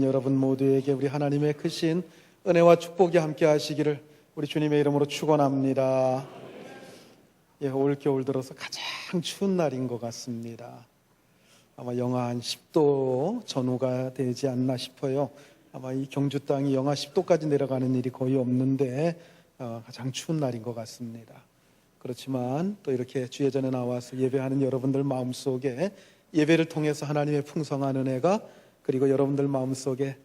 여러분 모두에게 우리 하나님의 크신 은혜와 축복이 함께 하시기를 우리 주님의 이름으로 축원합니다. 올 겨울 들어서 가장 추운 날인 것 같습니다. 아마 영하 한 10도 전후가 되지 않나 싶어요. 아마 이 경주 땅이 영하 10도까지 내려가는 일이 거의 없는데 가장 추운 날인 것 같습니다. 그렇지만 또 이렇게 주의 전에 나와서 예배하는 여러분들 마음속에 예배를 통해서 하나님의 풍성한 은혜가 그리고 여러분들 마음속에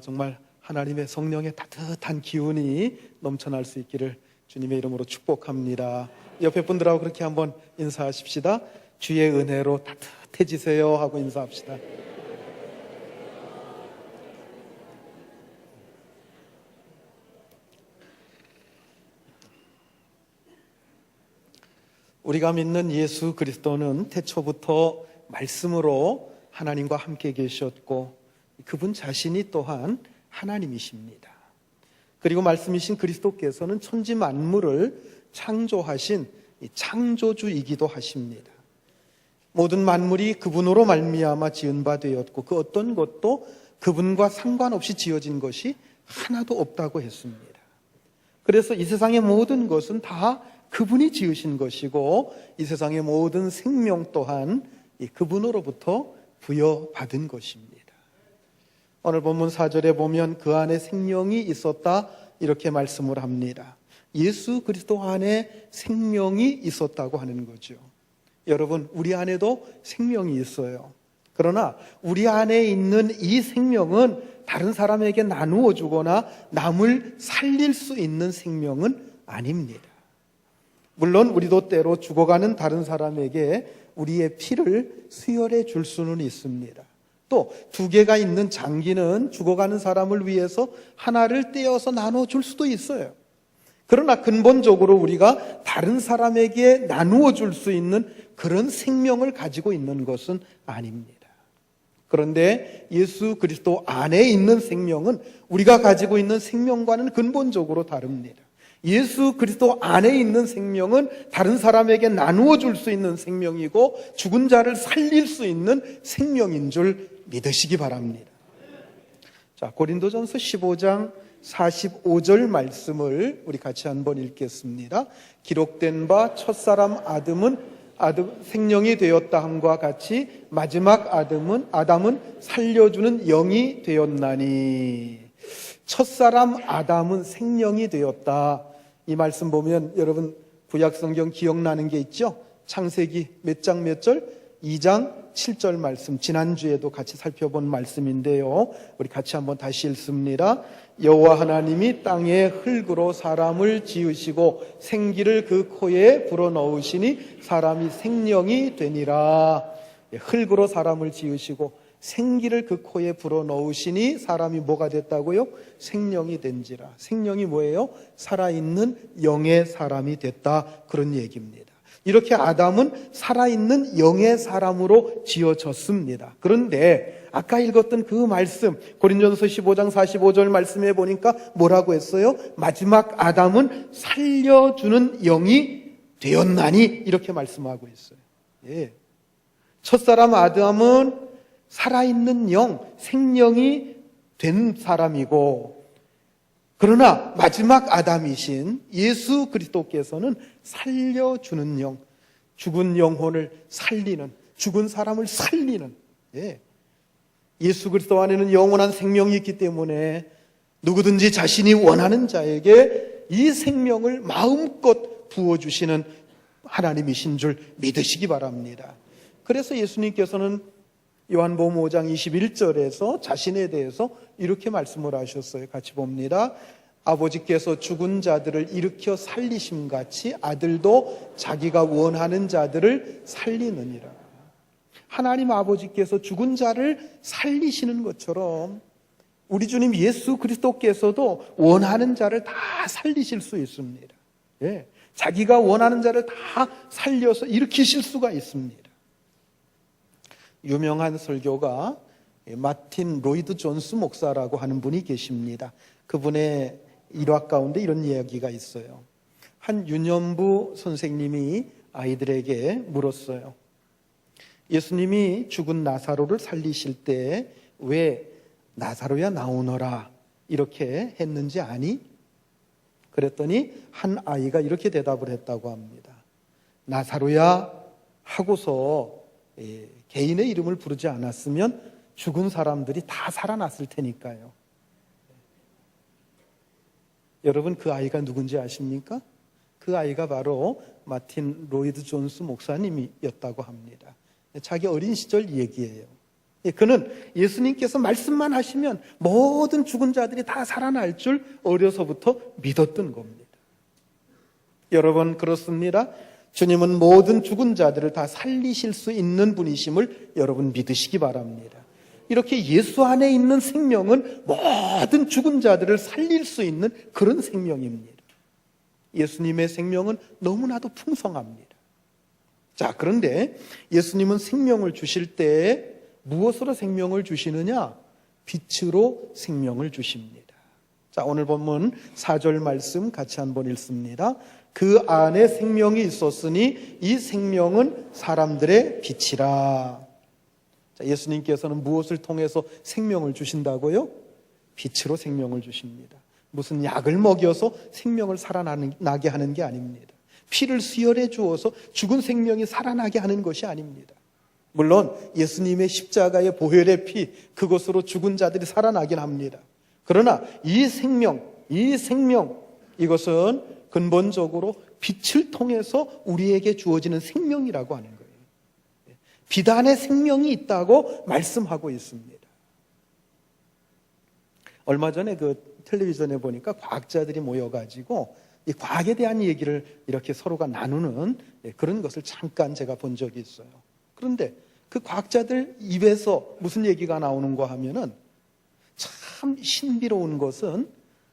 정말 하나님의 성령의 따뜻한 기운이 넘쳐날 수 있기를 주님의 이름으로 축복합니다. 옆에 분들하고 그렇게 한번 인사하십시다. 주의 은혜로 따뜻해지세요 하고 인사합시다. 우리가 믿는 예수 그리스도는 태초부터 말씀으로 하나님과 함께 계셨고 그분 자신이 또한 하나님이십니다. 그리고 말씀이신 그리스도께서는 천지 만물을 창조하신 창조주이기도 하십니다. 모든 만물이 그분으로 말미암아 지은 바 되었고 그 어떤 것도 그분과 상관없이 지어진 것이 하나도 없다고 했습니다. 그래서 이 세상의 모든 것은 다 그분이 지으신 것이고 이 세상의 모든 생명 또한 그분으로부터 부여받은 것입니다. 오늘 본문 4절에 보면 그 안에 생명이 있었다 이렇게 말씀을 합니다. 예수 그리스도 안에 생명이 있었다고 하는 거죠. 여러분, 우리 안에도 생명이 있어요. 그러나 우리 안에 있는 이 생명은 다른 사람에게 나누어 주거나 남을 살릴 수 있는 생명은 아닙니다. 물론 우리도 때로 죽어가는 다른 사람에게 우리의 피를 수혈해 줄 수는 있습니다. 또 두 개가 있는 장기는 죽어가는 사람을 위해서 하나를 떼어서 나눠줄 수도 있어요. 그러나 근본적으로 우리가 다른 사람에게 나누어 줄 수 있는 그런 생명을 가지고 있는 것은 아닙니다. 그런데 예수 그리스도 안에 있는 생명은 우리가 가지고 있는 생명과는 근본적으로 다릅니다. 예수 그리스도 안에 있는 생명은 다른 사람에게 나누어 줄 수 있는 생명이고 죽은 자를 살릴 수 있는 생명인 줄 믿으시기 바랍니다. 자, 고린도전서 15장 45절 말씀을 우리 같이 한번 읽겠습니다. 기록된 바 첫사람 아담은 생명이 되었다 함과 같이 마지막 아담은 살려주는 영이 되었나니. 첫사람 아담은 생명이 되었다. 이 말씀 보면 여러분 구약성경 기억나는 게 있죠? 창세기 몇 장 몇 절? 2장 7절 말씀, 지난주에도 같이 살펴본 말씀인데요. 우리 같이 한번 다시 읽습니다. 여호와 하나님이 땅에 흙으로 사람을 지으시고 생기를 그 코에 불어넣으시니 사람이 생명이 되니라. 흙으로 사람을 지으시고 생기를 그 코에 불어넣으시니 사람이 뭐가 됐다고요? 생명이 된지라. 생명이 뭐예요? 살아있는 영의 사람이 됐다. 그런 얘기입니다. 이렇게 아담은 살아있는 영의 사람으로 지어졌습니다. 그런데 아까 읽었던 그 말씀 고린도전서 15장 45절 말씀에 보니까 뭐라고 했어요? 마지막 아담은 살려주는 영이 되었나니 이렇게 말씀하고 있어요. 예. 첫사람 아담은 살아있는 영, 생명이 된 사람이고 그러나 마지막 아담이신 예수 그리스도께서는 살려주는 영, 죽은 영혼을 살리는, 죽은 사람을 살리는 예수 그리스도 안에는 영원한 생명이 있기 때문에 누구든지 자신이 원하는 자에게 이 생명을 마음껏 부어주시는 하나님이신 줄 믿으시기 바랍니다. 그래서 예수님께서는 요한복음 5장 21절에서 자신에 대해서 이렇게 말씀을 하셨어요. 같이 봅니다. 아버지께서 죽은 자들을 일으켜 살리심같이 아들도 자기가 원하는 자들을 살리느니라. 하나님 아버지께서 죽은 자를 살리시는 것처럼 우리 주님 예수 그리스도께서도 원하는 자를 다 살리실 수 있습니다. 예, 자기가 원하는 자를 다 살려서 일으키실 수가 있습니다. 유명한 설교가 마틴 로이드 존스 목사라고 하는 분이 계십니다. 그분의 일화 가운데 이런 이야기가 있어요. 한 유년부 선생님이 아이들에게 물었어요. 예수님이 죽은 나사로를 살리실 때 왜 나사로야 나오너라 이렇게 했는지 아니? 그랬더니 한 아이가 이렇게 대답을 했다고 합니다. 나사로야 하고서 개인의 이름을 부르지 않았으면 죽은 사람들이 다 살아났을 테니까요. 여러분, 그 아이가 누군지 아십니까? 그 아이가 바로 마틴 로이드 존스 목사님이었다고 합니다. 자기 어린 시절 얘기예요. 그는 예수님께서 말씀만 하시면 모든 죽은 자들이 다 살아날 줄 어려서부터 믿었던 겁니다. 여러분, 그렇습니다. 주님은 모든 죽은 자들을 다 살리실 수 있는 분이심을 여러분 믿으시기 바랍니다. 이렇게 예수 안에 있는 생명은 모든 죽은 자들을 살릴 수 있는 그런 생명입니다. 예수님의 생명은 너무나도 풍성합니다. 자, 그런데 예수님은 생명을 주실 때 무엇으로 생명을 주시느냐? 빛으로 생명을 주십니다. 자, 오늘 본문 4절 말씀 같이 한번 읽습니다. 그 안에 생명이 있었으니 이 생명은 사람들의 빛이라. 자, 예수님께서는 무엇을 통해서 생명을 주신다고요? 빛으로 생명을 주십니다. 무슨 약을 먹여서 생명을 살아나게 하는 게 아닙니다. 피를 수혈해 주어서 죽은 생명이 살아나게 하는 것이 아닙니다. 물론 예수님의 십자가의 보혈의 피, 그것으로 죽은 자들이 살아나긴 합니다. 그러나 이 생명, 이것은 근본적으로 빛을 통해서 우리에게 주어지는 생명이라고 하는 거예요. 빛 안에 생명이 있다고 말씀하고 있습니다. 얼마 전에 그 텔레비전에 보니까 과학자들이 모여가지고 이 과학에 대한 얘기를 이렇게 서로가 나누는 그런 것을 잠깐 제가 본 적이 있어요. 그런데 그 과학자들 입에서 무슨 얘기가 나오는가 하면은 참 신비로운 것은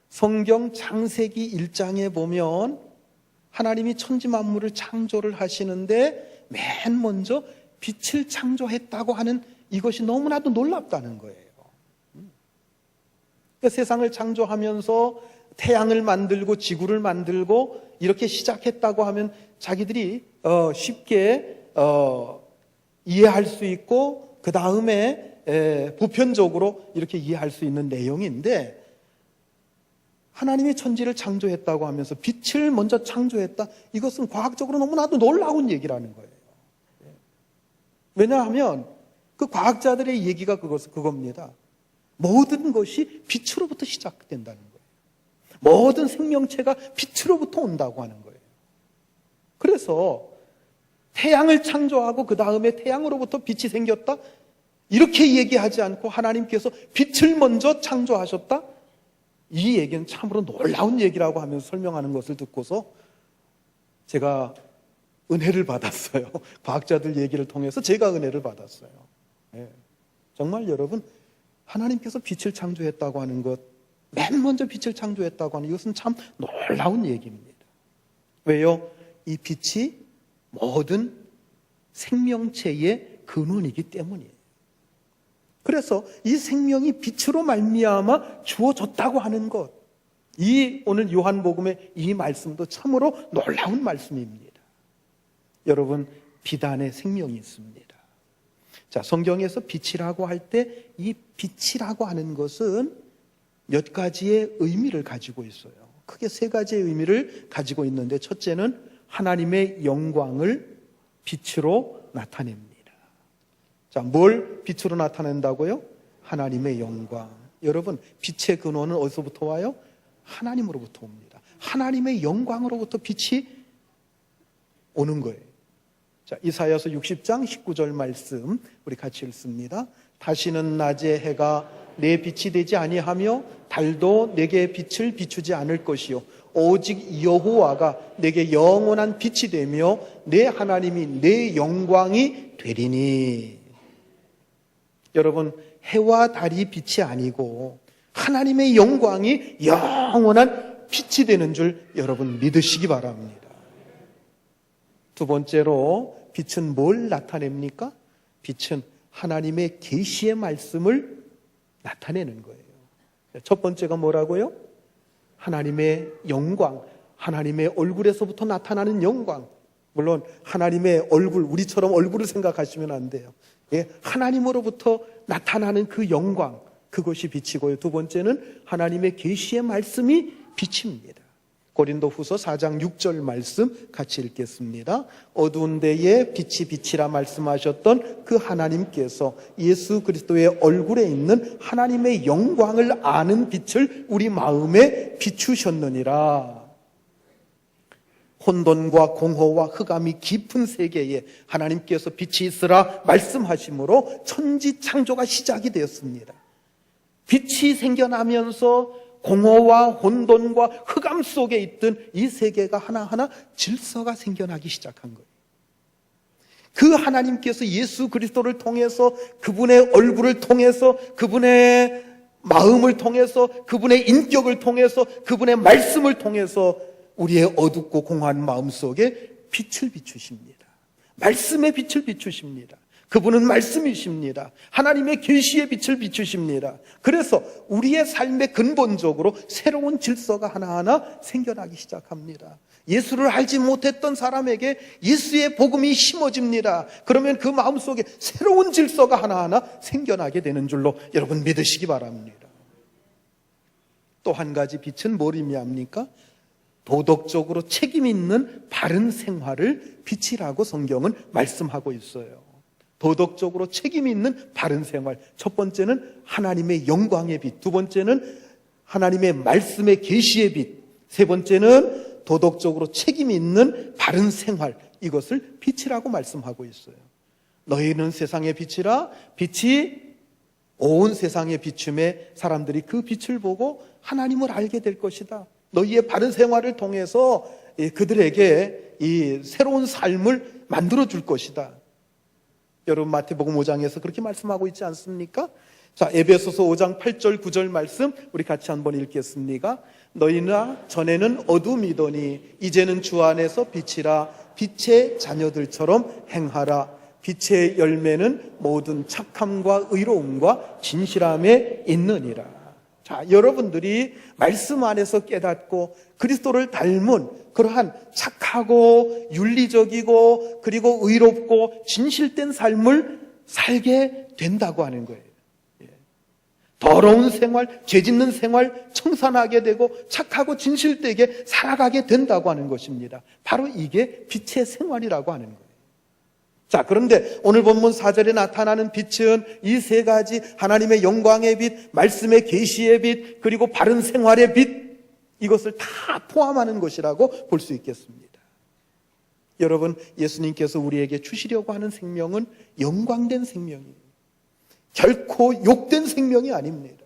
성경 창세기 1장에 보면 하나님이 천지 만물을 창조를 하시는데 맨 먼저 빛을 창조했다고 하는 이것이 너무나도 놀랍다는 거예요. 그러니까 세상을 창조하면서 태양을 만들고 지구를 만들고 이렇게 시작했다고 하면 자기들이 쉽게 이해할 수 있고 그 다음에 보편적으로 이렇게 이해할 수 있는 내용인데, 하나님이 천지를 창조했다고 하면서 빛을 먼저 창조했다, 이것은 과학적으로 너무나도 놀라운 얘기라는 거예요. 왜냐하면 그 과학자들의 얘기가 그겁니다. 모든 것이 빛으로부터 시작된다는 거예요. 모든 생명체가 빛으로부터 온다고 하는 거예요. 그래서 태양을 창조하고 그 다음에 태양으로부터 빛이 생겼다, 이렇게 얘기하지 않고 하나님께서 빛을 먼저 창조하셨다, 이 얘기는 참으로 놀라운 얘기라고 하면서 설명하는 것을 듣고서 제가 은혜를 받았어요. 과학자들 얘기를 통해서 제가 은혜를 받았어요. 정말 여러분, 하나님께서 빛을 창조했다고 하는 것, 맨 먼저 빛을 창조했다고 하는 이것은 참 놀라운 얘기입니다. 왜요? 이 빛이 모든 생명체의 근원이기 때문이에요. 그래서 이 생명이 빛으로 말미암아 주어졌다고 하는 것, 이 오늘 요한복음의 이 말씀도 참으로 놀라운 말씀입니다. 여러분, 빛 안에 생명이 있습니다. 자, 성경에서 빛이라고 할 때 이 빛이라고 하는 것은 몇 가지의 의미를 가지고 있어요. 크게 세 가지의 의미를 가지고 있는데, 첫째는 하나님의 영광을 빛으로 나타냅니다. 자, 뭘 빛으로 나타낸다고요? 하나님의 영광. 여러분, 빛의 근원은 어디서부터 와요? 하나님으로부터 옵니다. 하나님의 영광으로부터 빛이 오는 거예요. 자, 이사야서 60장 19절 말씀 우리 같이 읽습니다. 다시는 낮에 해가 내 빛이 되지 아니하며 달도 내게 빛을 비추지 않을 것이요 오직 여호와가 내게 영원한 빛이 되며 내 하나님이 내 영광이 되리니. 여러분, 해와 달이 빛이 아니고 하나님의 영광이 영원한 빛이 되는 줄 여러분 믿으시기 바랍니다. 두 번째로, 빛은 뭘 나타냅니까? 빛은 하나님의 계시의 말씀을 나타내는 거예요. 첫 번째가 뭐라고요? 하나님의 영광, 하나님의 얼굴에서부터 나타나는 영광. 물론 하나님의 얼굴, 우리처럼 얼굴을 생각하시면 안 돼요. 하나님으로부터 나타나는 그 영광, 그것이 빛이고요. 두 번째는 하나님의 계시의 말씀이 빛입니다. 고린도후서 4장 6절 말씀 같이 읽겠습니다. 어두운 데에 빛이 빛이라 말씀하셨던 그 하나님께서 예수 그리스도의 얼굴에 있는 하나님의 영광을 아는 빛을 우리 마음에 비추셨느니라. 혼돈과 공허와 흑암이 깊은 세계에 하나님께서 빛이 있으라 말씀하심으로 천지 창조가 시작이 되었습니다. 빛이 생겨나면서 공허와 혼돈과 흑암 속에 있던 이 세계가 하나하나 질서가 생겨나기 시작한 거예요. 그 하나님께서 예수 그리스도를 통해서, 그분의 얼굴을 통해서, 그분의 마음을 통해서, 그분의 인격을 통해서, 그분의 말씀을 통해서 우리의 어둡고 공허한 마음 속에 빛을 비추십니다. 말씀의 빛을 비추십니다. 그분은 말씀이십니다. 하나님의 계시의 빛을 비추십니다. 그래서 우리의 삶에 근본적으로 새로운 질서가 하나하나 생겨나기 시작합니다. 예수를 알지 못했던 사람에게 예수의 복음이 심어집니다. 그러면 그 마음속에 새로운 질서가 하나하나 생겨나게 되는 줄로 여러분 믿으시기 바랍니다. 또 한 가지 빛은 뭘 의미합니까? 도덕적으로 책임 있는 바른 생활을 빛이라고 성경은 말씀하고 있어요. 도덕적으로 책임 있는 바른 생활. 첫 번째는 하나님의 영광의 빛, 두 번째는 하나님의 말씀의 계시의 빛, 세 번째는 도덕적으로 책임 있는 바른 생활. 이것을 빛이라고 말씀하고 있어요. 너희는 세상의 빛이라. 빛이 온 세상에 비춤에 사람들이 그 빛을 보고 하나님을 알게 될 것이다. 너희의 바른 생활을 통해서 그들에게 이 새로운 삶을 만들어 줄 것이다. 여러분 마태복음 5장에서 그렇게 말씀하고 있지 않습니까? 자, 에베소서 5장 8절 9절 말씀 우리 같이 한번 읽겠습니다. 너희나 전에는 어둠이더니 이제는 주 안에서 빛이라. 빛의 자녀들처럼 행하라. 빛의 열매는 모든 착함과 의로움과 진실함에 있느니라. 자, 여러분들이 말씀 안에서 깨닫고 그리스도를 닮은 그러한 착하고 윤리적이고 그리고 의롭고 진실된 삶을 살게 된다고 하는 거예요. 더러운 생활, 죄짓는 생활 청산하게 되고 착하고 진실되게 살아가게 된다고 하는 것입니다. 바로 이게 빛의 생활이라고 하는 거예요. 자, 그런데 오늘 본문 4절에 나타나는 빛은 이 세 가지 하나님의 영광의 빛, 말씀의 계시의 빛, 그리고 바른 생활의 빛, 이것을 다 포함하는 것이라고 볼 수 있겠습니다. 여러분, 예수님께서 우리에게 주시려고 하는 생명은 영광된 생명이에요. 결코 욕된 생명이 아닙니다.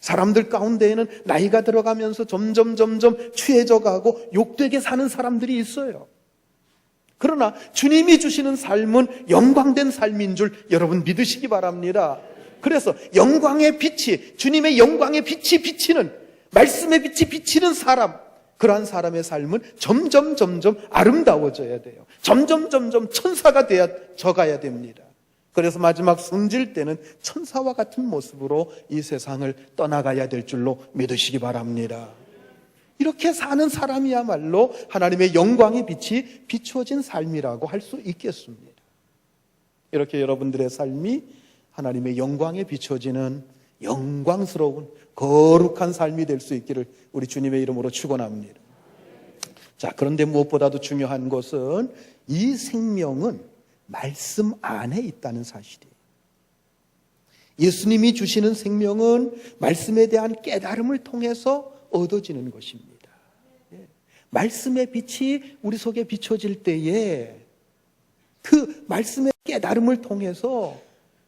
사람들 가운데에는 나이가 들어가면서 점점 취해져 가고 욕되게 사는 사람들이 있어요. 그러나 주님이 주시는 삶은 영광된 삶인 줄 여러분 믿으시기 바랍니다. 그래서 영광의 빛이, 주님의 영광의 빛이 비치는, 말씀의 빛이 비치는 사람, 그러한 사람의 삶은 점점 아름다워져야 돼요. 점점 천사가 되어져가야 됩니다. 그래서 마지막 성질 때는 천사와 같은 모습으로 이 세상을 떠나가야 될 줄로 믿으시기 바랍니다. 이렇게 사는 사람이야말로 하나님의 영광의 빛이 비추어진 삶이라고 할 수 있겠습니다. 이렇게 여러분들의 삶이 하나님의 영광에 비추어지는 영광스러운 거룩한 삶이 될 수 있기를 우리 주님의 이름으로 축원합니다. 자, 그런데 무엇보다도 중요한 것은 이 생명은 말씀 안에 있다는 사실이에요. 예수님이 주시는 생명은 말씀에 대한 깨달음을 통해서 얻어지는 것입니다. 말씀의 빛이 우리 속에 비춰질 때에 그 말씀의 깨달음을 통해서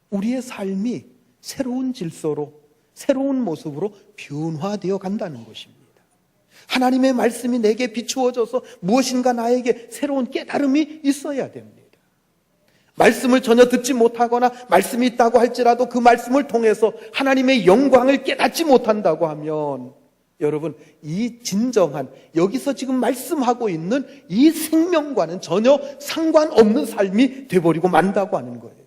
우리의 삶이 새로운 질서로, 새로운 모습으로 변화되어 간다는 것입니다. 하나님의 말씀이 내게 비추어져서 무엇인가 나에게 새로운 깨달음이 있어야 됩니다. 말씀을 전혀 듣지 못하거나 말씀이 있다고 할지라도 그 말씀을 통해서 하나님의 영광을 깨닫지 못한다고 하면 여러분, 이 진정한 여기서 지금 말씀하고 있는 이 생명과는 전혀 상관없는 삶이 돼버리고 만다고 하는 거예요.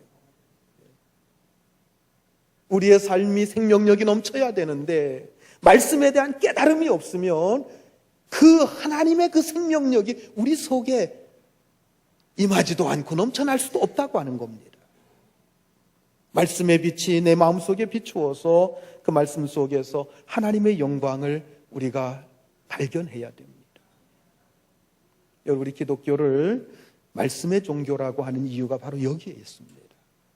우리의 삶이 생명력이 넘쳐야 되는데 말씀에 대한 깨달음이 없으면 그 하나님의 그 생명력이 우리 속에 임하지도 않고 넘쳐날 수도 없다고 하는 겁니다. 말씀의 빛이 내 마음속에 비추어서 그 말씀 속에서 하나님의 영광을 우리가 발견해야 됩니다. 여러분, 우리 기독교를 말씀의 종교라고 하는 이유가 바로 여기에 있습니다.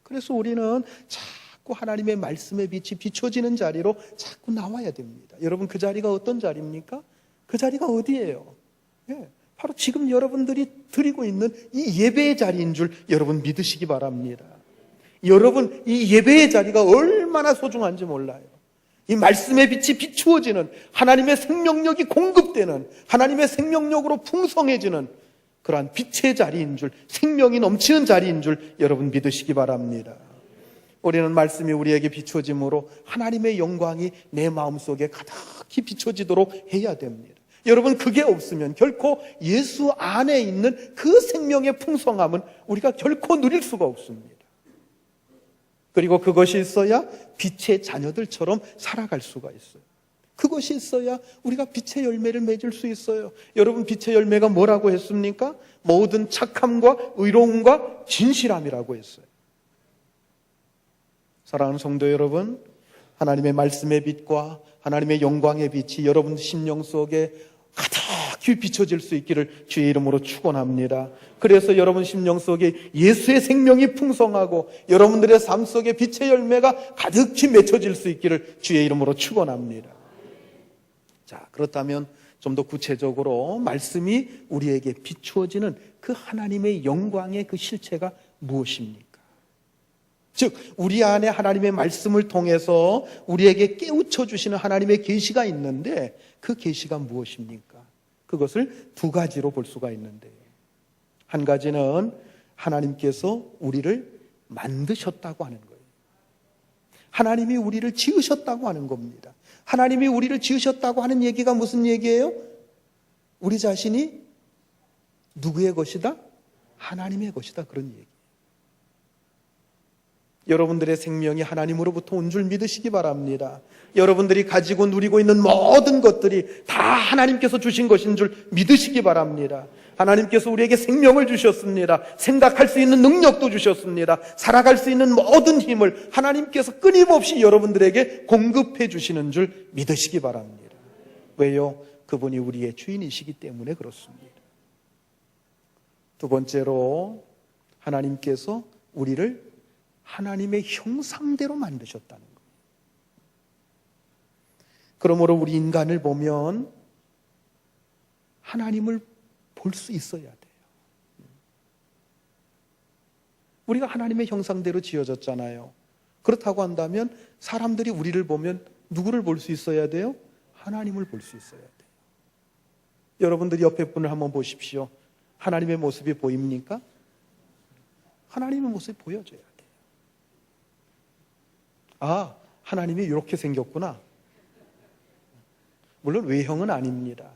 그래서 우리는 자꾸 하나님의 말씀의 빛이 비춰지는 자리로 자꾸 나와야 됩니다. 여러분, 그 자리가 어떤 자리입니까? 그 자리가 어디예요? 바로 지금 여러분들이 드리고 있는 이 예배의 자리인 줄 여러분 믿으시기 바랍니다. 여러분, 이 예배의 자리가 얼마나 소중한지 몰라요. 이 말씀의 빛이 비추어지는, 하나님의 생명력이 공급되는, 하나님의 생명력으로 풍성해지는 그러한 빛의 자리인 줄, 생명이 넘치는 자리인 줄 여러분 믿으시기 바랍니다. 우리는 말씀이 우리에게 비춰짐으로 하나님의 영광이 내 마음속에 가득히 비춰지도록 해야 됩니다. 여러분, 그게 없으면 결코 예수 안에 있는 그 생명의 풍성함은 우리가 결코 누릴 수가 없습니다. 그리고 그것이 있어야 빛의 자녀들처럼 살아갈 수가 있어요. 그것이 있어야 우리가 빛의 열매를 맺을 수 있어요. 여러분, 빛의 열매가 뭐라고 했습니까? 모든 착함과 의로움과 진실함이라고 했어요. 사랑하는 성도 여러분, 하나님의 말씀의 빛과 하나님의 영광의 빛이 여러분 심령 속에 가득히 비춰질 수 있기를 주의 이름으로 축원합니다. 그래서 여러분 심령 속에 예수의 생명이 풍성하고 여러분들의 삶 속에 빛의 열매가 가득히 맺혀질 수 있기를 주의 이름으로 축원합니다. 자, 그렇다면 좀 더 구체적으로 말씀이 우리에게 비추어지는 그 하나님의 영광의 그 실체가 무엇입니까? 즉, 우리 안에 하나님의 말씀을 통해서 우리에게 깨우쳐 주시는 하나님의 계시가 있는데 그 계시가 무엇입니까? 그것을 두 가지로 볼 수가 있는데, 한 가지는 하나님께서 우리를 만드셨다고 하는 거예요. 하나님이 우리를 지으셨다고 하는 겁니다. 하나님이 우리를 지으셨다고 하는 얘기가 무슨 얘기예요? 우리 자신이 누구의 것이다? 하나님의 것이다, 그런 얘기. 여러분들의 생명이 하나님으로부터 온 줄 믿으시기 바랍니다. 여러분들이 가지고 누리고 있는 모든 것들이 다 하나님께서 주신 것인 줄 믿으시기 바랍니다. 하나님께서 우리에게 생명을 주셨습니다. 생각할 수 있는 능력도 주셨습니다. 살아갈 수 있는 모든 힘을 하나님께서 끊임없이 여러분들에게 공급해 주시는 줄 믿으시기 바랍니다. 왜요? 그분이 우리의 주인이시기 때문에 그렇습니다. 두 번째로, 하나님께서 우리를 하나님의 형상대로 만드셨다는 거예요. 그러므로 우리 인간을 보면 하나님을 볼 수 있어야 돼요. 우리가 하나님의 형상대로 지어졌잖아요. 그렇다고 한다면 사람들이 우리를 보면 누구를 볼 수 있어야 돼요? 하나님을 볼 수 있어야 돼요. 여러분들이 옆에 분을 한번 보십시오. 하나님의 모습이 보입니까? 하나님의 모습이 보여져야 돼요. 아, 하나님이 이렇게 생겼구나. 물론 외형은 아닙니다.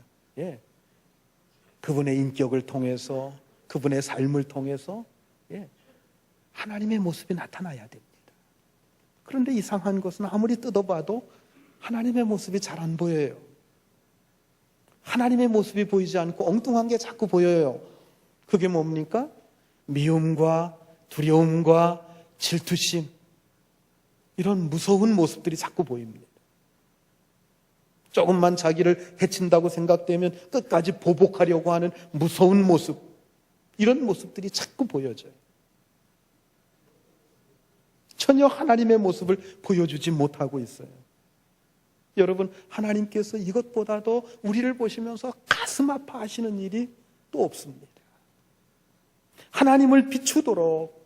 그분의 인격을 통해서, 그분의 삶을 통해서 하나님의 모습이 나타나야 됩니다. 그런데 이상한 것은 아무리 뜯어봐도 하나님의 모습이 잘 안 보여요. 하나님의 모습이 보이지 않고 엉뚱한 게 자꾸 보여요. 그게 뭡니까? 미움과 두려움과 질투심, 이런 무서운 모습들이 자꾸 보입니다. 조금만 자기를 해친다고 생각되면 끝까지 보복하려고 하는 무서운 모습, 이런 모습들이 자꾸 보여져요. 전혀 하나님의 모습을 보여주지 못하고 있어요. 여러분, 하나님께서 이것보다도 우리를 보시면서 가슴 아파하시는 일이 또 없습니다. 하나님을 비추도록,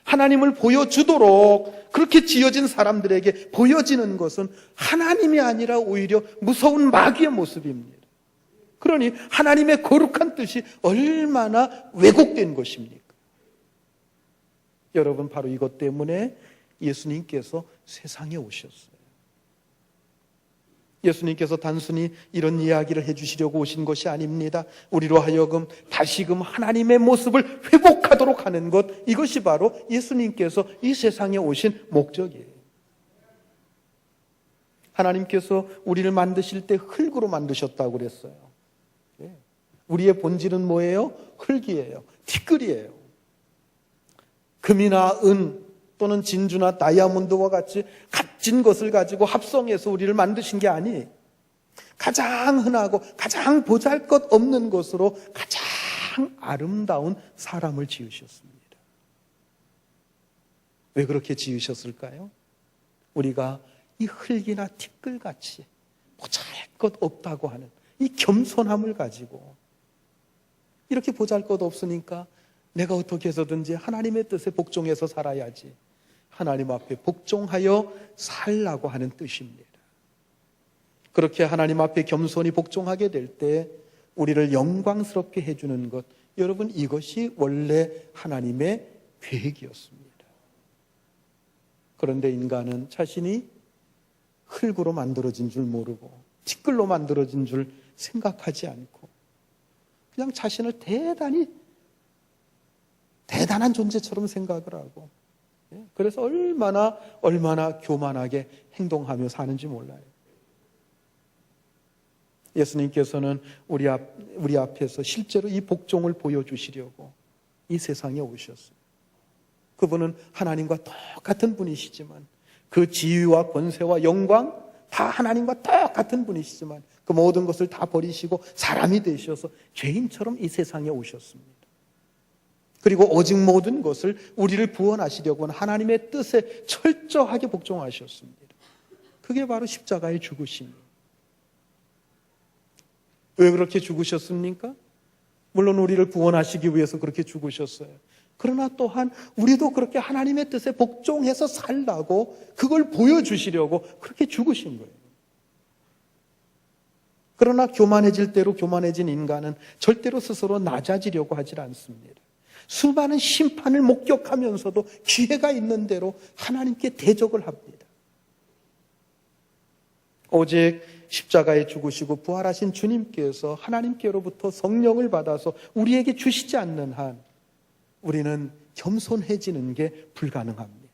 하나님을 보여주도록 그렇게 지어진 사람들에게 보여지는 것은 하나님이 아니라 오히려 무서운 마귀의 모습입니다. 그러니 하나님의 거룩한 뜻이 얼마나 왜곡된 것입니까? 여러분, 바로 이것 때문에 예수님께서 세상에 오셨어요. 예수님께서 단순히 이런 이야기를 해주시려고 오신 것이 아닙니다. 우리로 하여금 다시금 하나님의 모습을 회복하도록 하는 것, 이것이 바로 예수님께서 이 세상에 오신 목적이에요. 하나님께서 우리를 만드실 때 흙으로 만드셨다고 그랬어요. 우리의 본질은 뭐예요? 흙이에요. 티끌이에요. 금이나 은, 또는 진주나 다이아몬드와 같이 값진 것을 가지고 합성해서 우리를 만드신 게 아니, 가장 흔하고 가장 보잘것없는 것으로 가장 아름다운 사람을 지으셨습니다. 왜 그렇게 지으셨을까요? 우리가 이 흙이나 티끌같이 보잘것없다고 하는 이 겸손함을 가지고, 이렇게 보잘것없으니까 내가 어떻게 해서든지 하나님의 뜻에 복종해서 살아야지, 하나님 앞에 복종하여 살라고 하는 뜻입니다. 그렇게 하나님 앞에 겸손히 복종하게 될 때 우리를 영광스럽게 해주는 것, 여러분, 이것이 원래 하나님의 계획이었습니다. 그런데 인간은 자신이 흙으로 만들어진 줄 모르고 티끌로 만들어진 줄 생각하지 않고 그냥 자신을 대단한 존재처럼 생각을 하고, 그래서 얼마나 교만하게 행동하며 사는지 몰라요. 예수님께서는 우리 앞에서 실제로 이 복종을 보여주시려고 이 세상에 오셨어요. 그분은 하나님과 똑같은 분이시지만, 그 지위와 권세와 영광 다 하나님과 똑같은 분이시지만 그 모든 것을 다 버리시고 사람이 되셔서 죄인처럼 이 세상에 오셨습니다. 그리고 오직 모든 것을 우리를 구원하시려고 하는 하나님의 뜻에 철저하게 복종하셨습니다. 그게 바로 십자가의 죽으심이에요. 왜 그렇게 죽으셨습니까? 물론 우리를 구원하시기 위해서 그렇게 죽으셨어요. 그러나 또한 우리도 그렇게 하나님의 뜻에 복종해서 살라고, 그걸 보여주시려고 그렇게 죽으신 거예요. 그러나 교만해질 대로 교만해진 인간은 절대로 스스로 낮아지려고 하질 않습니다. 수많은 심판을 목격하면서도 기회가 있는 대로 하나님께 대적을 합니다. 오직 십자가에 죽으시고 부활하신 주님께서 하나님께로부터 성령을 받아서 우리에게 주시지 않는 한 우리는 겸손해지는 게 불가능합니다.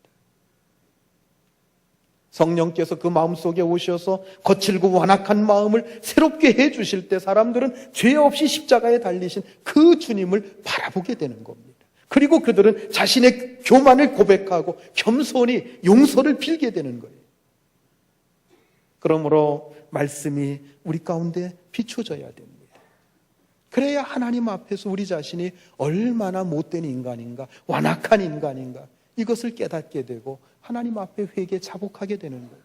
성령께서 그 마음속에 오셔서 거칠고 완악한 마음을 새롭게 해주실 때 사람들은 죄 없이 십자가에 달리신 그 주님을 바라보게 되는 겁니다. 그리고 그들은 자신의 교만을 고백하고 겸손히 용서를 빌게 되는 거예요. 그러므로 말씀이 우리 가운데 비춰져야 됩니다. 그래야 하나님 앞에서 우리 자신이 얼마나 못된 인간인가, 완악한 인간인가, 이것을 깨닫게 되고 하나님 앞에 회개 자복하게 되는 거예요.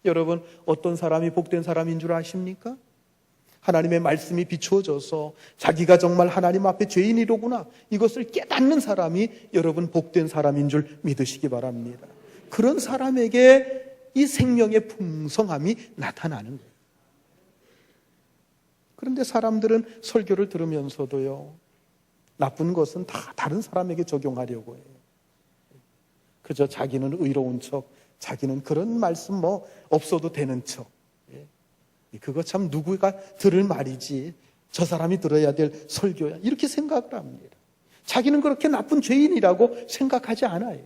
여러분, 어떤 사람이 복된 사람인 줄 아십니까? 하나님의 말씀이 비추어져서 자기가 정말 하나님 앞에 죄인이로구나, 이것을 깨닫는 사람이 여러분 복된 사람인 줄 믿으시기 바랍니다. 그런 사람에게 이 생명의 풍성함이 나타나는 거예요. 그런데 사람들은 설교를 들으면서도요, 나쁜 것은 다 다른 사람에게 적용하려고 해요. 그저 자기는 의로운 척, 자기는 그런 말씀 없어도 되는 척. 그거 참 누구가 들을 말이지, 저 사람이 들어야 될 설교야, 이렇게 생각을 합니다. 자기는 그렇게 나쁜 죄인이라고 생각하지 않아요.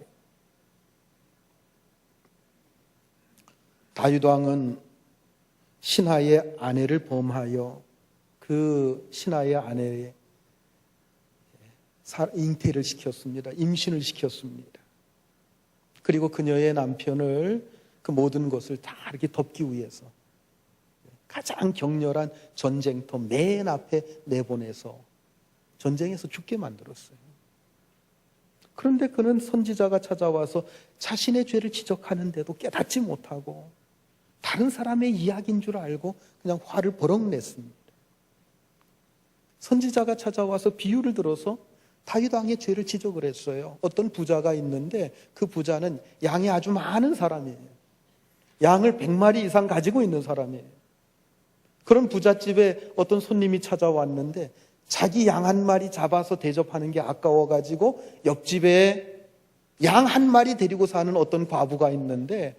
다윗 왕은 신하의 아내를 범하여 그 신하의 아내의 잉태를 시켰습니다. 임신을 시켰습니다. 그리고 그녀의 남편을, 그 모든 것을 다 이렇게 덮기 위해서 가장 격렬한 전쟁터 맨 앞에 내보내서 전쟁에서 죽게 만들었어요. 그런데 그는 선지자가 찾아와서 자신의 죄를 지적하는데도 깨닫지 못하고 다른 사람의 이야기인 줄 알고 그냥 화를 버럭 냈습니다. 선지자가 찾아와서 비유를 들어서 다윗 왕의 죄를 지적을 했어요. 어떤 부자가 있는데 그 부자는 양이 아주 많은 사람이에요. 양을 100마리 이상 가지고 있는 사람이에요. 그런 부잣집에 어떤 손님이 찾아왔는데 자기 양 한 마리 잡아서 대접하는 게 아까워가지고 옆집에 양 한 마리 데리고 사는 어떤 과부가 있는데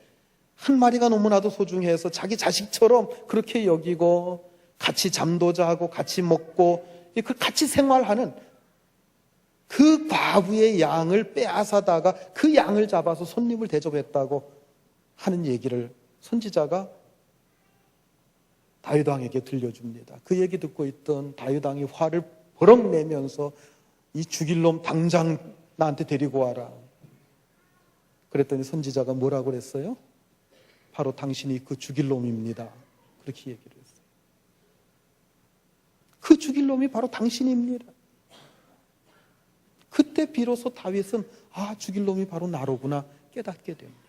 한 마리가 너무나도 소중해서 자기 자식처럼 그렇게 여기고 같이 잠도 자고 같이 먹고 같이 생활하는 그 과부의 양을 빼앗아다가 그 양을 잡아서 손님을 대접했다고 하는 얘기를 선지자가 다윗 왕에게 들려줍니다. 그 얘기 듣고 있던 다윗 왕이 화를 버럭 내면서 이 죽일 놈 당장 나한테 데리고 와라. 그랬더니 선지자가 뭐라고 그랬어요? 바로 당신이 그 죽일 놈입니다. 그렇게 얘기를 했어요. 그 죽일 놈이 바로 당신입니다. 그때 비로소 다윗은 죽일 놈이 바로 나로구나 깨닫게 됩니다.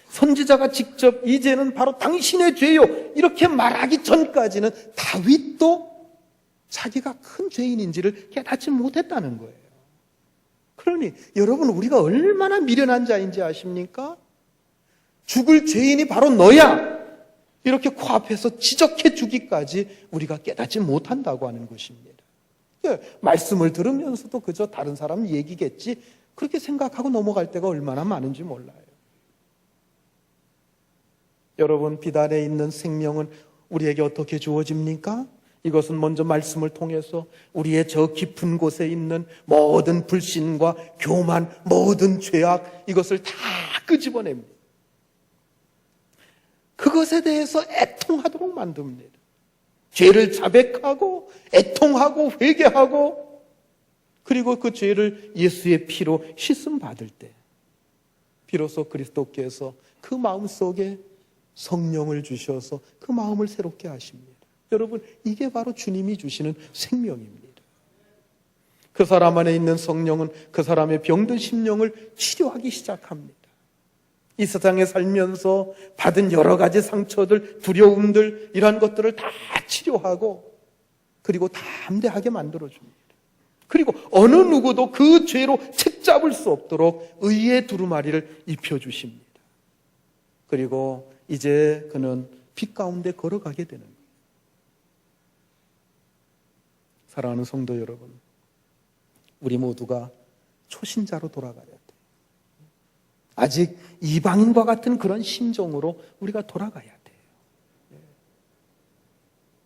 선지자가 직접 이제는 바로 당신의 죄요 이렇게 말하기 전까지는 다윗도 자기가 큰 죄인인지를 깨닫지 못했다는 거예요. 그러니 여러분, 우리가 얼마나 미련한 자인지 아십니까? 죽을 죄인이 바로 너야 이렇게 코앞에서 지적해 주기까지 우리가 깨닫지 못한다고 하는 것입니다. 말씀을 들으면서도 그저 다른 사람 얘기겠지 그렇게 생각하고 넘어갈 때가 얼마나 많은지 몰라요. 여러분, 비단에 있는 생명은 우리에게 어떻게 주어집니까? 이것은 먼저 말씀을 통해서 우리의 저 깊은 곳에 있는 모든 불신과 교만, 모든 죄악 이것을 다 끄집어냅니다. 그것에 대해서 애통하도록 만듭니다. 죄를 자백하고 애통하고 회개하고 그리고 그 죄를 예수의 피로 씻음 받을 때 비로소 그리스도께서 그 마음속에 성령을 주셔서 그 마음을 새롭게 하십니다. 여러분, 이게 바로 주님이 주시는 생명입니다. 그 사람 안에 있는 성령은 그 사람의 병든 심령을 치료하기 시작합니다. 이 세상에 살면서 받은 여러 가지 상처들, 두려움들 이런 것들을 다 치료하고 그리고 담대하게 만들어줍니다. 그리고 어느 누구도 그 죄로 책잡을 수 없도록 의의 두루마리를 입혀주십니다. 그리고 이제 그는 빛 가운데 걸어가게 되는 거예요. 사랑하는 성도 여러분, 우리 모두가 초신자로 돌아가야 돼요. 아직 이방인과 같은 그런 심정으로 우리가 돌아가야 돼요.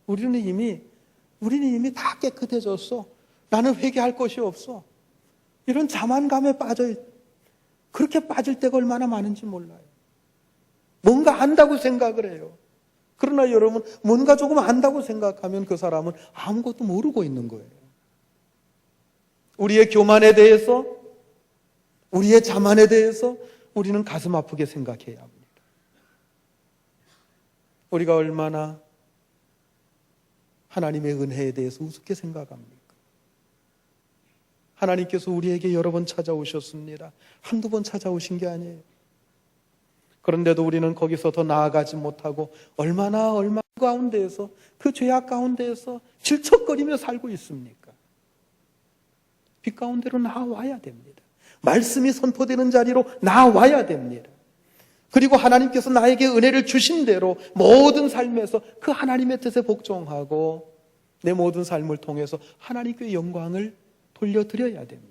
우리는 이미 다 깨끗해졌어. 나는 회개할 것이 없어. 이런 자만감에 그렇게 빠질 때가 얼마나 많은지 몰라요. 뭔가 안다고 생각을 해요. 그러나 여러분, 뭔가 조금 안다고 생각하면 그 사람은 아무것도 모르고 있는 거예요. 우리의 교만에 대해서, 우리의 자만에 대해서 우리는 가슴 아프게 생각해야 합니다. 우리가 얼마나 하나님의 은혜에 대해서 우습게 생각합니까? 하나님께서 우리에게 여러 번 찾아오셨습니다. 한두 번 찾아오신 게 아니에요. 그런데도 우리는 거기서 더 나아가지 못하고 얼마나 가운데에서 그 죄악 가운데에서 질척거리며 살고 있습니까? 빛 가운데로 나와야 됩니다. 말씀이 선포되는 자리로 나와야 됩니다. 그리고 하나님께서 나에게 은혜를 주신 대로 모든 삶에서 그 하나님의 뜻에 복종하고 내 모든 삶을 통해서 하나님께 영광을 돌려드려야 됩니다.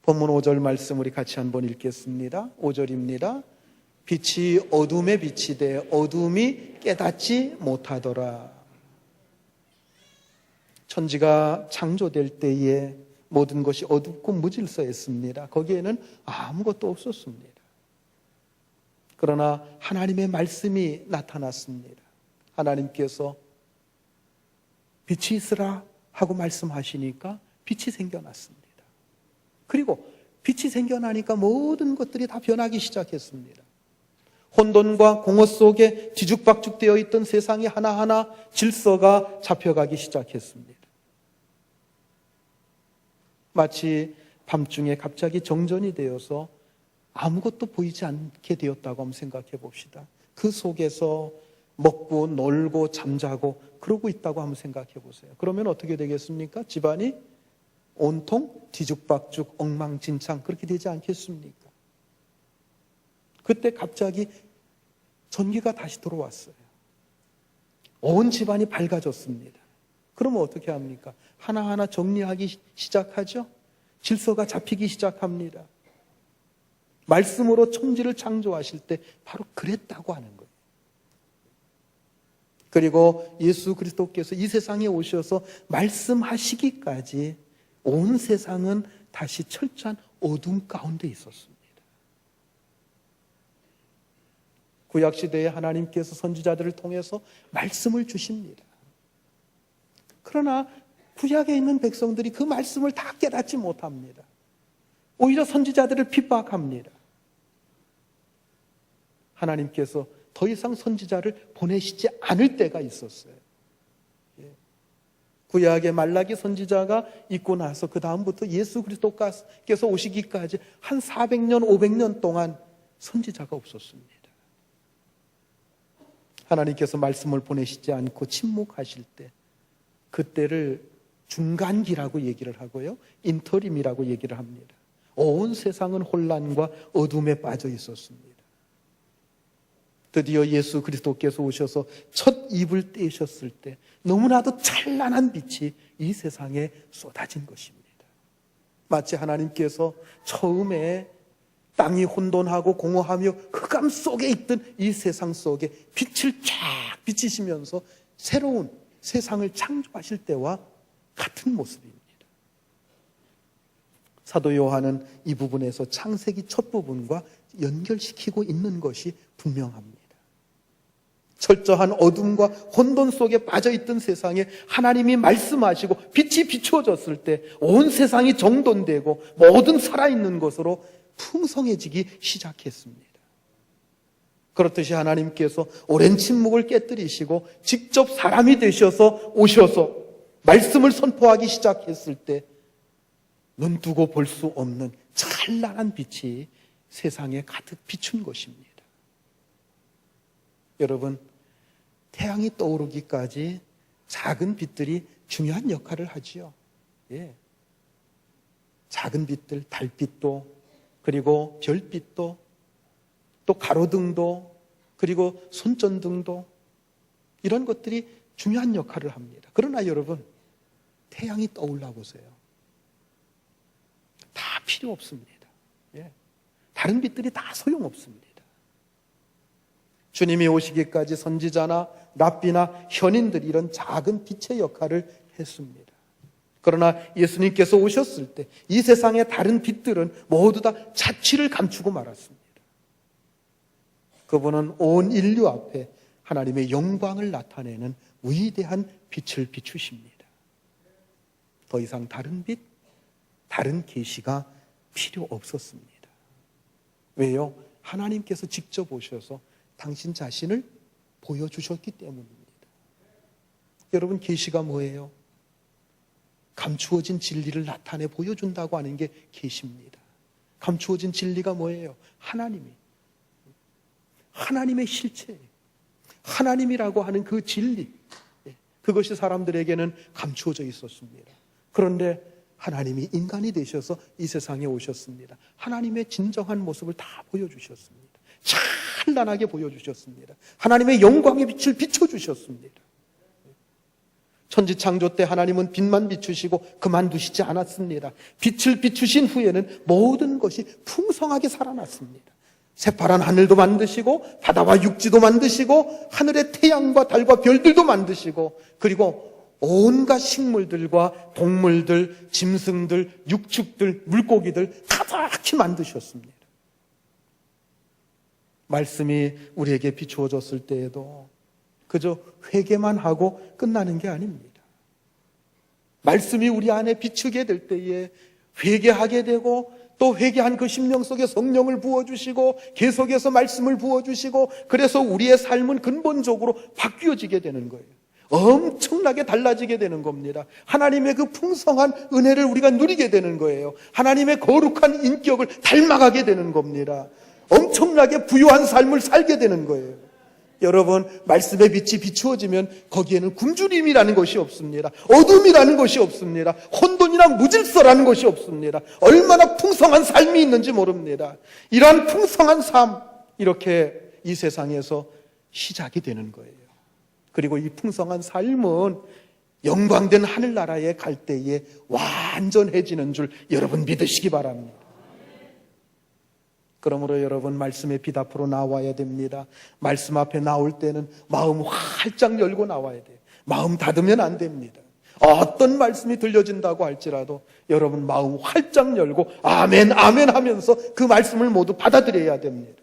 본문 5절 말씀 우리 같이 한번 읽겠습니다. 5절입니다. 빛이 어둠에 비치되 어둠이 깨닫지 못하더라. 천지가 창조될 때에 모든 것이 어둡고 무질서했습니다. 거기에는 아무것도 없었습니다. 그러나 하나님의 말씀이 나타났습니다. 하나님께서 빛이 있으라 하고 말씀하시니까 빛이 생겨났습니다. 그리고 빛이 생겨나니까 모든 것들이 다 변하기 시작했습니다. 혼돈과 공허 속에 뒤죽박죽되어 있던 세상이 하나하나 질서가 잡혀가기 시작했습니다. 마치 밤중에 갑자기 정전이 되어서 아무것도 보이지 않게 되었다고 한번 생각해 봅시다. 그 속에서 먹고 놀고 잠자고 그러고 있다고 한번 생각해 보세요. 그러면 어떻게 되겠습니까? 집안이 온통 뒤죽박죽 엉망진창 그렇게 되지 않겠습니까? 그때 갑자기 전기가 다시 들어왔어요. 온 집안이 밝아졌습니다. 그러면 어떻게 합니까? 하나하나 정리하기 시작하죠. 질서가 잡히기 시작합니다. 말씀으로 천지를 창조하실 때 바로 그랬다고 하는 거예요. 그리고 예수 그리스도께서 이 세상에 오셔서 말씀하시기까지 온 세상은 다시 철저한 어둠 가운데 있었습니다. 구약시대에 하나님께서 선지자들을 통해서 말씀을 주십니다. 그러나 구약에 있는 백성들이 그 말씀을 다 깨닫지 못합니다. 오히려 선지자들을 핍박합니다. 하나님께서 더 이상 선지자를 보내시지 않을 때가 있었어요. 구약의 말라기 선지자가 있고 나서 그 다음부터 예수 그리스도께서 오시기까지 한 400년, 500년 동안 선지자가 없었습니다. 하나님께서 말씀을 보내시지 않고 침묵하실 때, 그때를 중간기라고 얘기를 하고요, 인터림이라고 얘기를 합니다. 온 세상은 혼란과 어둠에 빠져 있었습니다. 드디어 예수 그리스도께서 오셔서 첫 입을 떼셨을 때 너무나도 찬란한 빛이 이 세상에 쏟아진 것입니다. 마치 하나님께서 처음에 땅이 혼돈하고 공허하며 흑암 속에 있던 이 세상 속에 빛을 쫙 비치시면서 새로운 세상을 창조하실 때와 같은 모습입니다. 사도 요한은 이 부분에서 창세기 첫 부분과 연결시키고 있는 것이 분명합니다. 철저한 어둠과 혼돈 속에 빠져있던 세상에 하나님이 말씀하시고 빛이 비추어졌을 때 온 세상이 정돈되고 모든 살아있는 것으로 풍성해지기 시작했습니다. 그렇듯이 하나님께서 오랜 침묵을 깨뜨리시고 직접 사람이 되셔서 오셔서 말씀을 선포하기 시작했을 때 눈뜨고 볼 수 없는 찬란한 빛이 세상에 가득 비춘 것입니다. 여러분, 태양이 떠오르기까지 작은 빛들이 중요한 역할을 하지요. 작은 빛들, 달빛도, 그리고 별빛도, 또 가로등도, 그리고 손전등도, 이런 것들이 중요한 역할을 합니다. 그러나 여러분, 태양이 떠올라 보세요. 다 필요 없습니다. 다른 빛들이 다 소용없습니다. 주님이 오시기까지 선지자나 랍비나 현인들이 이런 작은 빛의 역할을 했습니다. 그러나 예수님께서 오셨을 때 이 세상의 다른 빛들은 모두 다 자취를 감추고 말았습니다. 그분은 온 인류 앞에 하나님의 영광을 나타내는 위대한 빛을 비추십니다. 더 이상 다른 빛, 다른 계시가 필요 없었습니다. 왜요? 하나님께서 직접 오셔서 당신 자신을 보여주셨기 때문입니다. 여러분, 계시가 뭐예요? 감추어진 진리를 나타내 보여준다고 하는 게 계시입니다. 감추어진 진리가 뭐예요? 하나님의 실체예요. 하나님이라고 하는 그 진리, 그것이 사람들에게는 감추어져 있었습니다. 그런데 하나님이 인간이 되셔서 이 세상에 오셨습니다. 하나님의 진정한 모습을 다 보여주셨습니다. 찬란하게 보여주셨습니다. 하나님의 영광의 빛을 비춰주셨습니다. 천지창조 때 하나님은 빛만 비추시고 그만두시지 않았습니다. 빛을 비추신 후에는 모든 것이 풍성하게 살아났습니다. 새파란 하늘도 만드시고 바다와 육지도 만드시고 하늘의 태양과 달과 별들도 만드시고, 그리고 온갖 식물들과 동물들, 짐승들, 육축들, 물고기들 가득히 만드셨습니다. 말씀이 우리에게 비추어졌을 때에도 그저 회개만 하고 끝나는 게 아닙니다. 말씀이 우리 안에 비추게 될 때에 회개하게 되고, 또 회개한 그 심령 속에 성령을 부어주시고 계속해서 말씀을 부어주시고, 그래서 우리의 삶은 근본적으로 바뀌어지게 되는 거예요. 엄청나게 달라지게 되는 겁니다. 하나님의 그 풍성한 은혜를 우리가 누리게 되는 거예요. 하나님의 거룩한 인격을 닮아가게 되는 겁니다. 엄청나게 부유한 삶을 살게 되는 거예요. 여러분, 말씀의 빛이 비추어지면 거기에는 굶주림이라는 것이 없습니다. 어둠이라는 것이 없습니다. 혼돈이나 무질서라는 것이 없습니다. 얼마나 풍성한 삶이 있는지 모릅니다. 이러한 풍성한 삶, 이렇게 이 세상에서 시작이 되는 거예요. 그리고 이 풍성한 삶은 영광된 하늘나라에 갈 때에 완전해지는 줄 여러분 믿으시기 바랍니다. 그러므로 여러분, 말씀의 빛 앞으로 나와야 됩니다. 말씀 앞에 나올 때는 마음 활짝 열고 나와야 돼요. 마음 닫으면 안 됩니다. 어떤 말씀이 들려진다고 할지라도 여러분 마음 활짝 열고 아멘 아멘 하면서 그 말씀을 모두 받아들여야 됩니다.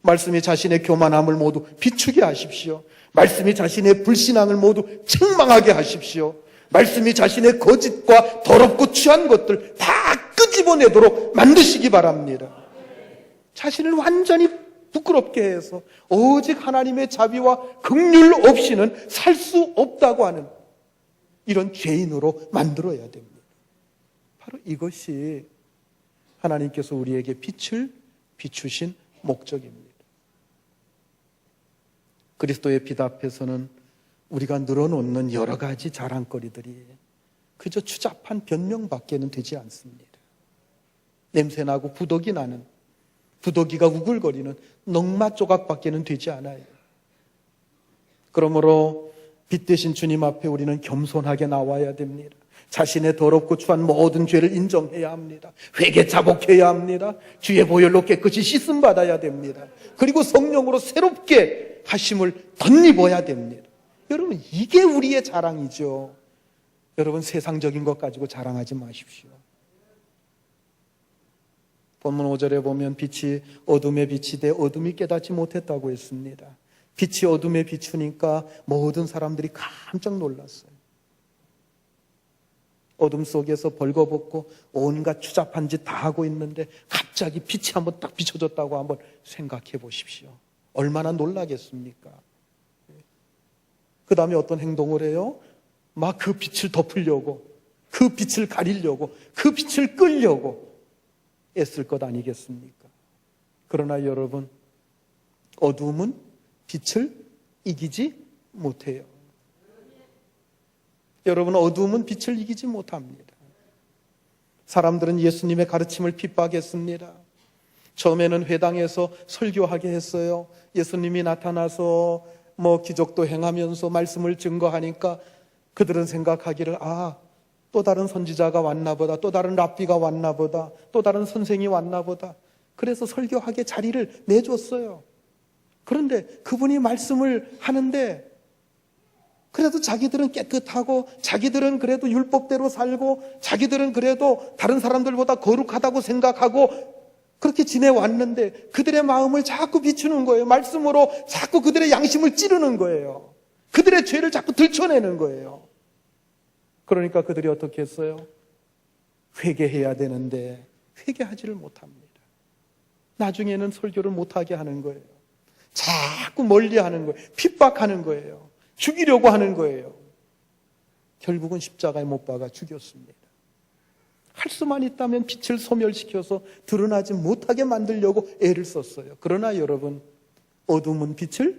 말씀이 자신의 교만함을 모두 비추게 하십시오. 말씀이 자신의 불신앙을 모두 책망하게 하십시오. 말씀이 자신의 거짓과 더럽고 취한 것들 다 끄집어내도록 만드시기 바랍니다. 자신을 완전히 부끄럽게 해서 오직 하나님의 자비와 긍휼 없이는 살 수 없다고 하는 이런 죄인으로 만들어야 됩니다. 바로 이것이 하나님께서 우리에게 빛을 비추신 목적입니다. 그리스도의 빛 앞에서는 우리가 늘어놓는 여러 가지 자랑거리들이 그저 추잡한 변명밖에는 되지 않습니다. 냄새나고 부더기 나는, 부더기가 우글거리는 넝마 조각밖에는 되지 않아요. 그러므로 빛 되신 주님 앞에 우리는 겸손하게 나와야 됩니다. 자신의 더럽고 추한 모든 죄를 인정해야 합니다. 회개 자복해야 합니다. 주의 보혈로 깨끗이 씻음 받아야 됩니다. 그리고 성령으로 새롭게 하심을 덧입어야 됩니다. 여러분, 이게 우리의 자랑이죠. 여러분, 세상적인 것 가지고 자랑하지 마십시오. 본문 5절에 보면 빛이 어둠에 비치되 어둠이 깨닫지 못했다고 했습니다. 빛이 어둠에 비추니까 모든 사람들이 깜짝 놀랐어요. 어둠 속에서 벌거벗고 온갖 추잡한 짓 다 하고 있는데 갑자기 빛이 한번 딱 비춰졌다고 한번 생각해 보십시오. 얼마나 놀라겠습니까? 그 다음에 어떤 행동을 해요? 막 그 빛을 덮으려고, 그 빛을 가리려고, 그 빛을 끌려고 애쓸 것 아니겠습니까? 그러나 여러분, 어둠은 빛을 이기지 못해요. 여러분, 어둠은 빛을 이기지 못합니다. 사람들은 예수님의 가르침을 핍박했습니다. 처음에는 회당에서 설교하게 했어요. 예수님이 나타나서 기적도 행하면서 말씀을 증거하니까 그들은 생각하기를, 또 다른 선지자가 왔나 보다, 또 다른 랍비가 왔나 보다, 또 다른 선생이 왔나 보다. 그래서 설교하게 자리를 내줬어요. 그런데 그분이 말씀을 하는데 그래도 자기들은 깨끗하고 자기들은 그래도 율법대로 살고 자기들은 그래도 다른 사람들보다 거룩하다고 생각하고 그렇게 지내왔는데 그들의 마음을 자꾸 비추는 거예요. 말씀으로 자꾸 그들의 양심을 찌르는 거예요. 그들의 죄를 자꾸 들춰내는 거예요. 그러니까 그들이 어떻게 했어요? 회개해야 되는데 회개하지를 못합니다. 나중에는 설교를 못하게 하는 거예요. 자꾸 멀리하는 거예요. 핍박하는 거예요. 죽이려고 하는 거예요. 결국은 십자가에 못 박아 죽였습니다. 할 수만 있다면 빛을 소멸시켜서 드러나지 못하게 만들려고 애를 썼어요. 그러나 여러분, 어둠은 빛을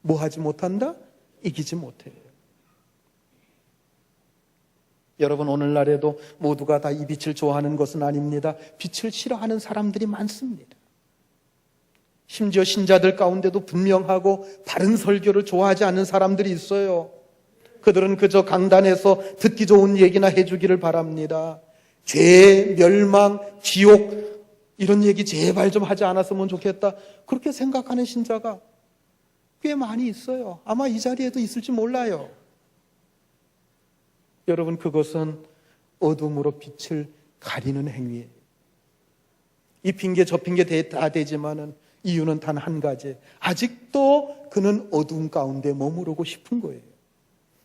뭐하지 못한다? 이기지 못해요. 여러분, 오늘날에도 모두가 다 이 빛을 좋아하는 것은 아닙니다. 빛을 싫어하는 사람들이 많습니다. 심지어 신자들 가운데도 분명하고 바른 설교를 좋아하지 않는 사람들이 있어요. 그들은 그저 강단에서 듣기 좋은 얘기나 해주기를 바랍니다. 죄, 멸망, 지옥 이런 얘기 제발 좀 하지 않았으면 좋겠다. 그렇게 생각하는 신자가 꽤 많이 있어요. 아마 이 자리에도 있을지 몰라요. 여러분, 그것은 어둠으로 빛을 가리는 행위예요. 이 핑계 저 핑계 다 되지만은 이유는 단 한 가지. 아직도 그는 어둠 가운데 머무르고 싶은 거예요.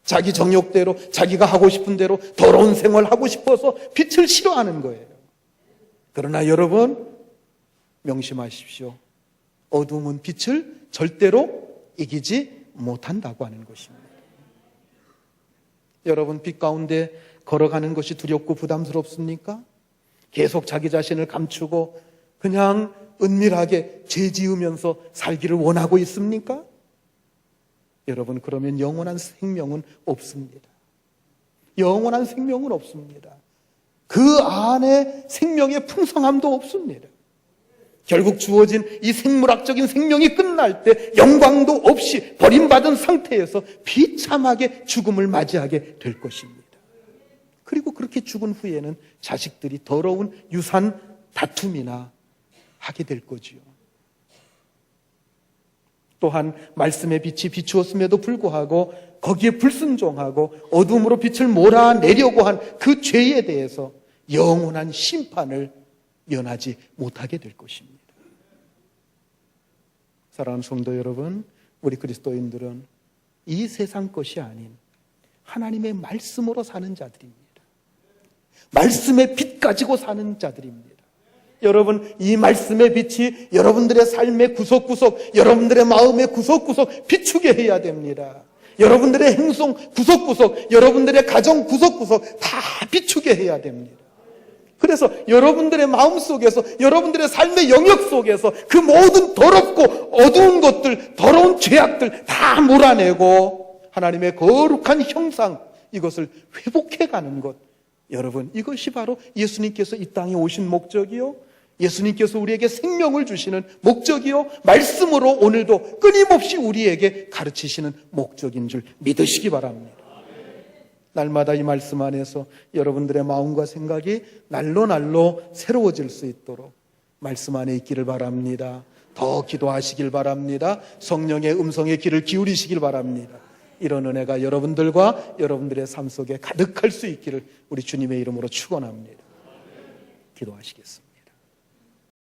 자기 정욕대로 자기가 하고 싶은 대로 더러운 생활을 하고 싶어서 빛을 싫어하는 거예요. 그러나 여러분, 명심하십시오. 어둠은 빛을 절대로 이기지 못한다고 하는 것입니다. 여러분, 빛 가운데 걸어가는 것이 두렵고 부담스럽습니까? 계속 자기 자신을 감추고 그냥 은밀하게 죄 지으면서 살기를 원하고 있습니까? 여러분, 그러면 영원한 생명은 없습니다. 영원한 생명은 없습니다. 그 안에 생명의 풍성함도 없습니다. 결국 주어진 이 생물학적인 생명이 끝날 때 영광도 없이 버림받은 상태에서 비참하게 죽음을 맞이하게 될 것입니다. 그리고 그렇게 죽은 후에는 자식들이 더러운 유산 다툼이나 하게 될 거지요. 또한 말씀의 빛이 비추었음에도 불구하고 거기에 불순종하고 어둠으로 빛을 몰아내려고 한 그 죄에 대해서 영원한 심판을 면하지 못하게 될 것입니다. 사랑하는 성도 여러분, 우리 그리스도인들은 이 세상 것이 아닌 하나님의 말씀으로 사는 자들입니다. 말씀의 빛 가지고 사는 자들입니다. 여러분, 이 말씀의 빛이 여러분들의 삶의 구석구석, 여러분들의 마음의 구석구석 비추게 해야 됩니다. 여러분들의 행동 구석구석, 여러분들의 가정 구석구석 다 비추게 해야 됩니다. 그래서 여러분들의 마음 속에서, 여러분들의 삶의 영역 속에서 그 모든 더럽고 어두운 것들, 더러운 죄악들 다 몰아내고 하나님의 거룩한 형상, 이것을 회복해가는 것. 여러분, 이것이 바로 예수님께서 이 땅에 오신 목적이요, 예수님께서 우리에게 생명을 주시는 목적이요, 말씀으로 오늘도 끊임없이 우리에게 가르치시는 목적인 줄 믿으시기 바랍니다. 날마다 이 말씀 안에서 여러분들의 마음과 생각이 날로 새로워질 수 있도록 말씀 안에 있기를 바랍니다. 더 기도하시길 바랍니다. 성령의 음성에 귀를 기울이시길 바랍니다. 이런 은혜가 여러분들과 여러분들의 삶 속에 가득할 수 있기를 우리 주님의 이름으로 축원합니다. 기도하시겠습니다.